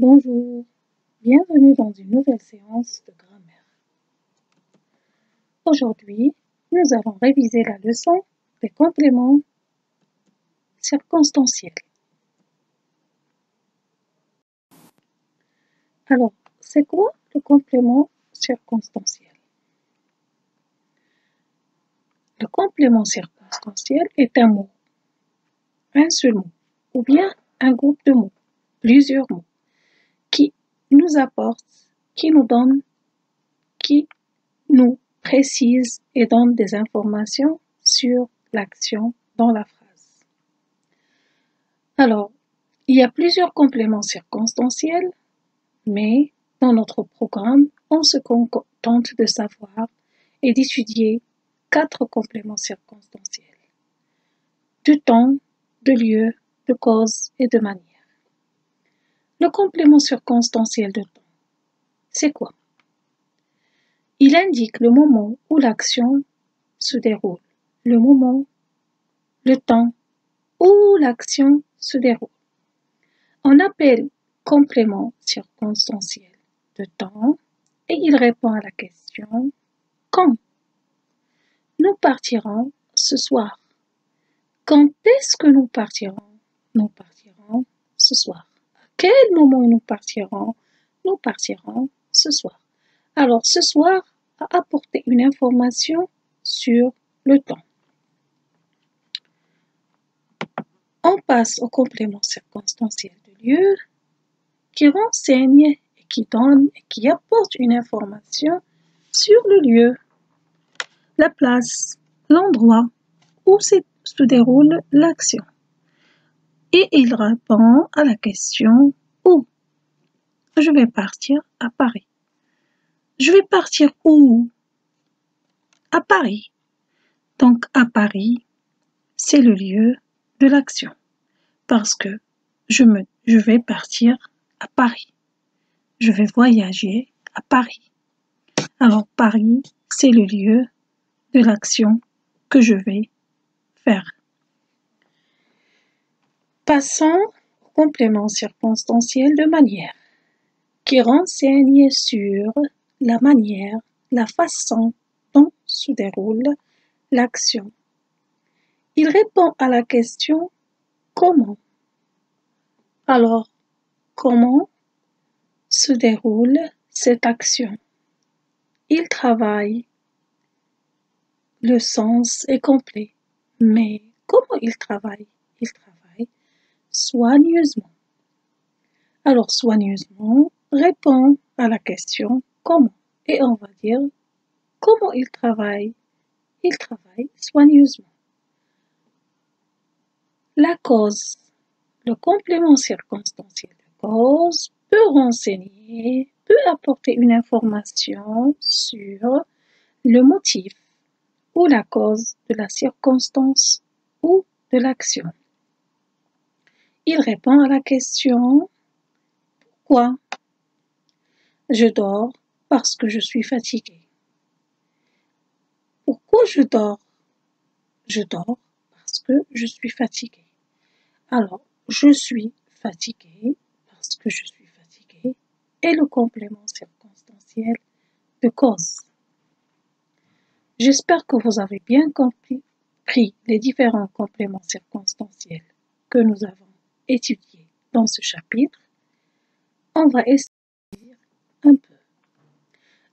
Bonjour, bienvenue dans une nouvelle séance de grammaire. Aujourd'hui, nous allons réviser la leçon des compléments circonstanciels. Alors, c'est quoi le complément circonstanciel? Le complément circonstanciel est un mot, un seul mot, ou bien un groupe de mots, plusieurs mots, qui nous apportent, qui nous donnent, qui nous précise et donne des informations sur l'action dans la phrase. Alors, il y a plusieurs compléments circonstanciels, mais dans notre programme, on se contente de savoir et d'étudier 4 compléments circonstanciels. De temps, de lieu, de cause et de manière. Le complément circonstanciel de temps, c'est quoi? Il indique le moment où l'action se déroule, le moment, le temps où l'action se déroule. On appelle complément circonstanciel de temps et il répond à la question quand. Nous partirons ce soir. Quand est-ce que nous partirons? Nous partirons ce soir. À quel moment nous partirons? Nous partirons ce soir. Alors ce soir a apporté une information sur le temps. On passe au complément circonstanciel de lieu qui renseigne et qui donne et qui apporte une information sur le lieu, la place, l'endroit où se déroule l'action. Et il répond à la question où. Je vais partir à Paris. Je vais partir où? À Paris. Donc à Paris, c'est le lieu de l'action. Parce que je vais partir à Paris. Je vais voyager à Paris. Alors Paris, c'est le lieu de l'action que je vais faire. Passons au complément circonstanciel de manière, qui renseigne sur la manière, la façon dont se déroule l'action. Il répond à la question comment. Alors, comment se déroule cette action? Il travaille. Le sens est complet. Mais comment il travaille? Il travaille soigneusement. Alors, soigneusement répond à la question comment. Et on va dire comment il travaille? Il travaille soigneusement. La cause. Le complément circonstanciel de cause peut renseigner, peut apporter une information sur le motif ou la cause de la circonstance ou de l'action. Il répond à la question pourquoi? Je dors parce que je suis fatigué. Pourquoi je dors? Je dors parce que je suis fatigué. Alors, je suis fatigué parce que je suis fatigué est le complément circonstanciel de cause. J'espère que vous avez bien compris les différents compléments circonstanciels que nous avons étudiés dans ce chapitre. On va essayer un peu.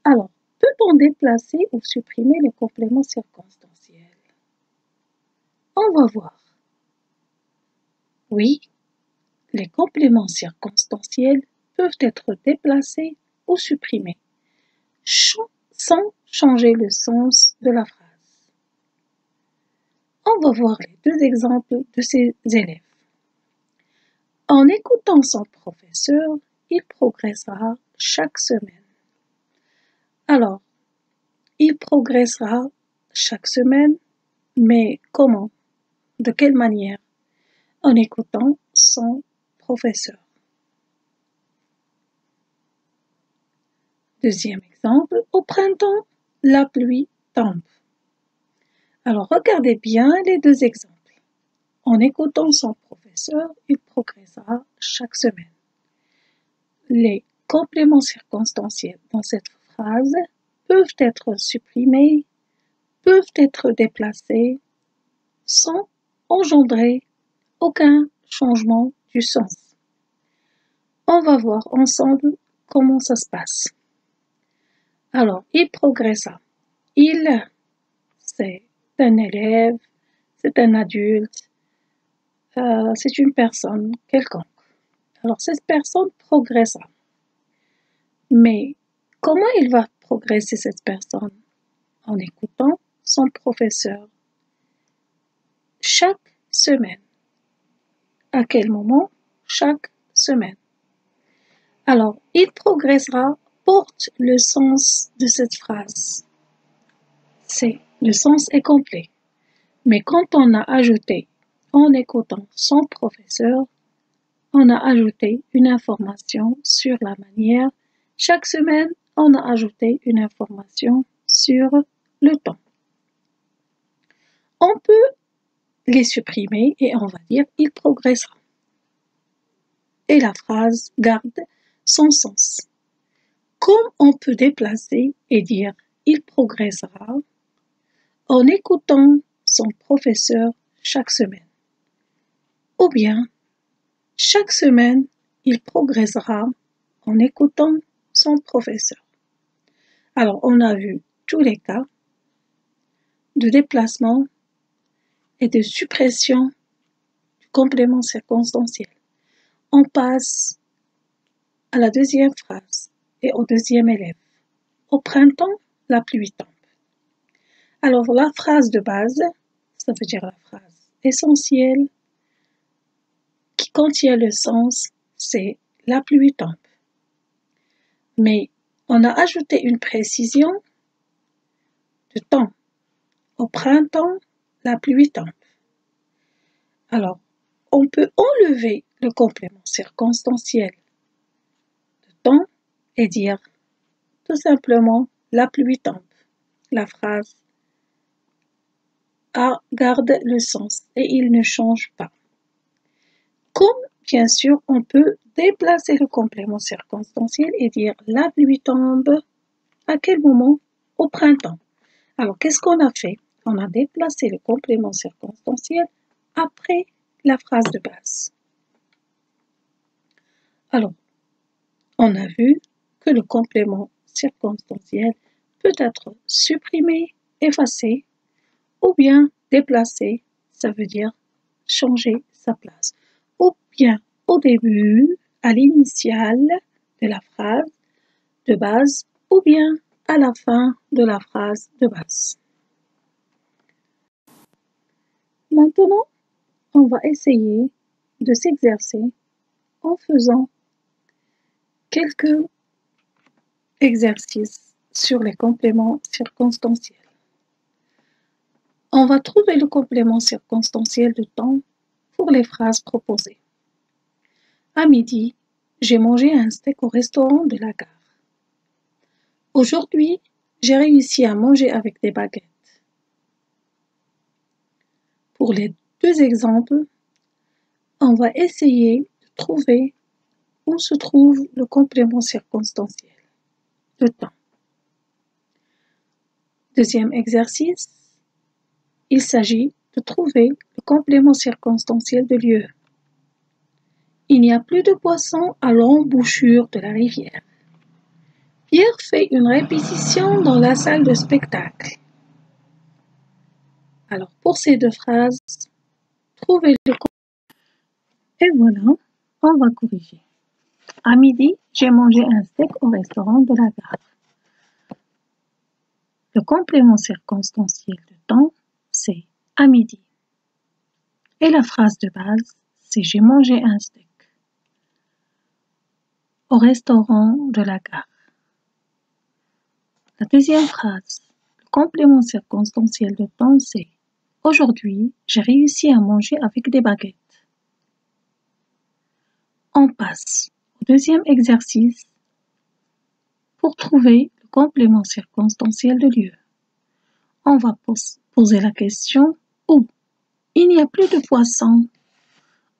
Alors, peut-on déplacer ou supprimer les compléments circonstanciels? On va voir. Oui, les compléments circonstanciels peuvent être déplacés ou supprimés sans changer le sens de la phrase. On va voir les 2 exemples de ces élèves. En écoutant son professeur, il progressera chaque semaine. Alors, il progressera chaque semaine, mais comment? De quelle manière? En écoutant son professeur. Deuxième exemple, au printemps, la pluie tombe. Alors, regardez bien les 2 exemples. En écoutant son professeur, il progressera chaque semaine. les compléments circonstanciels dans cette phrase peuvent être supprimés, peuvent être déplacés sans engendrer aucun changement du sens. On va voir ensemble comment ça se passe. Alors, il progressa. Il, c'est un élève, c'est un adulte, c'est une personne quelconque. Alors, cette personne progressa. Mais comment il va progresser cette personne? En écoutant son professeur chaque semaine. À quel moment? Chaque semaine. Alors, il progressera porte le sens de cette phrase. Le sens est complet. Mais quand on a ajouté, en écoutant son professeur, on a ajouté une information sur la manière. Chaque semaine, on a ajouté une information sur le temps. On peut les supprimer et on va dire il progressera. Et la phrase garde son sens. Comme on peut déplacer et dire il progressera en écoutant son professeur chaque semaine. Ou bien, chaque semaine, il progressera en écoutant son professeur. Alors, on a vu tous les cas de déplacement et de suppression du complément circonstanciel. On passe à la deuxième phrase et au deuxième élève. Au printemps, la pluie tombe. Alors, la phrase de base, ça veut dire la phrase essentielle qui contient le sens, c'est la pluie tombe. Mais on a ajouté une précision de temps. Au printemps, la pluie tombe. Alors, on peut enlever le complément circonstanciel de temps et dire tout simplement la pluie tombe. La phrase garde le sens et il ne change pas. Comme bien sûr, on peut déplacer le complément circonstanciel et dire la pluie tombe à quel moment? Au printemps. Alors, qu'est-ce qu'on a fait? On a déplacé le complément circonstanciel après la phrase de base. Alors, on a vu que le complément circonstanciel peut être supprimé, effacé, ou bien déplacé, ça veut dire changer sa place. Ou bien au début, à l'initiale de la phrase de base, ou bien à la fin de la phrase de base. Maintenant, on va essayer de s'exercer en faisant quelques exercices sur les compléments circonstanciels. On va trouver le complément circonstanciel de temps pour les phrases proposées. À midi, j'ai mangé un steak au restaurant de la gare. Aujourd'hui, j'ai réussi à manger avec des baguettes. Pour les deux exemples, on va essayer de trouver où se trouve le complément circonstanciel de temps. Deuxième exercice, il s'agit de trouver le complément circonstanciel de lieu. Il n'y a plus de poissons à l'embouchure de la rivière. Pierre fait une répétition dans la salle de spectacle. Alors pour ces deux phrases, trouvez le complément. Et voilà, on va corriger. À midi, j'ai mangé un steak au restaurant de la gare. Le complément circonstanciel de temps, c'est à midi. Et la phrase de base, c'est j'ai mangé un steak au restaurant de la gare. La deuxième phrase, le complément circonstanciel de temps, c'est aujourd'hui, j'ai réussi à manger avec des baguettes. On passe au deuxième exercice pour trouver le complément circonstanciel de lieu. On va poser la question où? Il n'y a plus de poissons.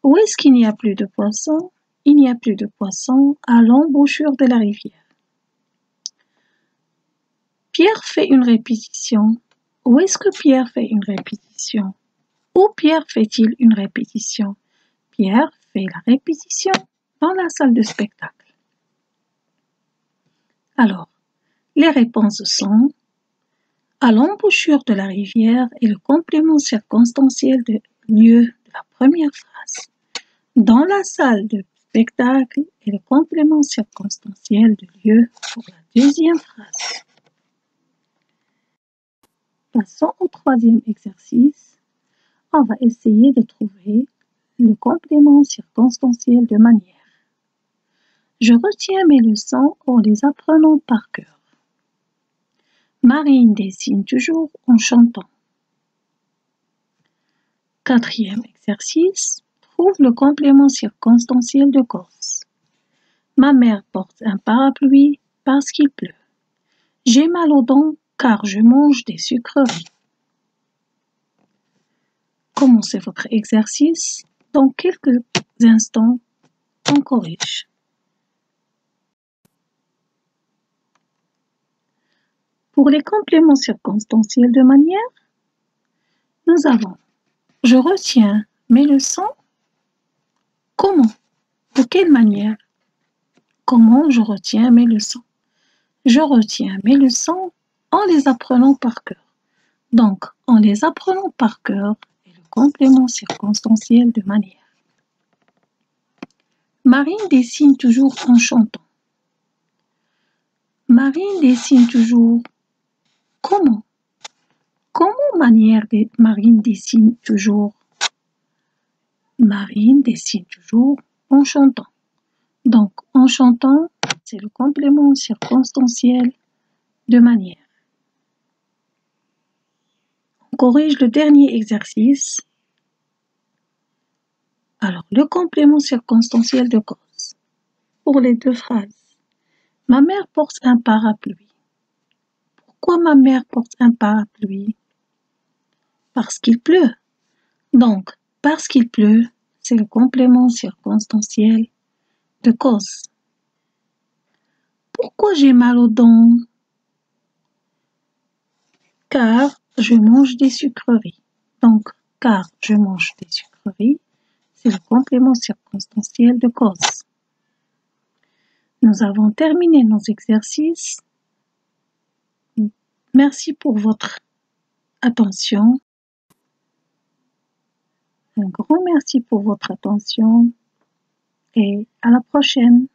Où est-ce qu'il n'y a plus de poissons? il n'y a plus de poissons à l'embouchure de la rivière. Pierre fait une répétition. Où est-ce que Pierre fait une répétition? Où Pierre fait-il une répétition? Pierre fait la répétition dans la salle de spectacle. Alors, les réponses sont à l'embouchure de la rivière est le complément circonstanciel de lieu de la première phrase. Dans la salle de spectacle est le complément circonstanciel de lieu pour la deuxième phrase. Passons au troisième exercice. On va essayer de trouver le complément circonstanciel de manière. Je retiens mes leçons en les apprenant par cœur. Marine dessine toujours en chantant. Quatrième exercice. Trouve le complément circonstanciel de cause. Ma mère porte un parapluie parce qu'il pleut. J'ai mal aux dents car je mange des sucreries. Commencez votre exercice. Dans quelques instants, on corrige. Pour les compléments circonstanciels de manière, nous avons « Je retiens mes leçons ». Comment? De quelle manière? Comment je retiens mes leçons? Je retiens mes leçons en les apprenant par cœur. Donc, en les apprenant par cœur est le complément circonstanciel de manière. Marine dessine toujours en chantant. Marine dessine toujours comment? Comment Marine dessine toujours? Marine dessine toujours en chantant. Donc, en chantant, c'est le complément circonstanciel de manière. On corrige le dernier exercice. Alors, le complément circonstanciel de cause. Pour les deux phrases. Ma mère porte un parapluie. Pourquoi ma mère porte un parapluie? Parce qu'il pleut. Donc, parce qu'il pleut, c'est le complément circonstanciel de cause. Pourquoi j'ai mal aux dents? Car je mange des sucreries. Donc, car je mange des sucreries, c'est le complément circonstanciel de cause. Nous avons terminé nos exercices. Merci pour votre attention. Un grand merci pour votre attention et à la prochaine.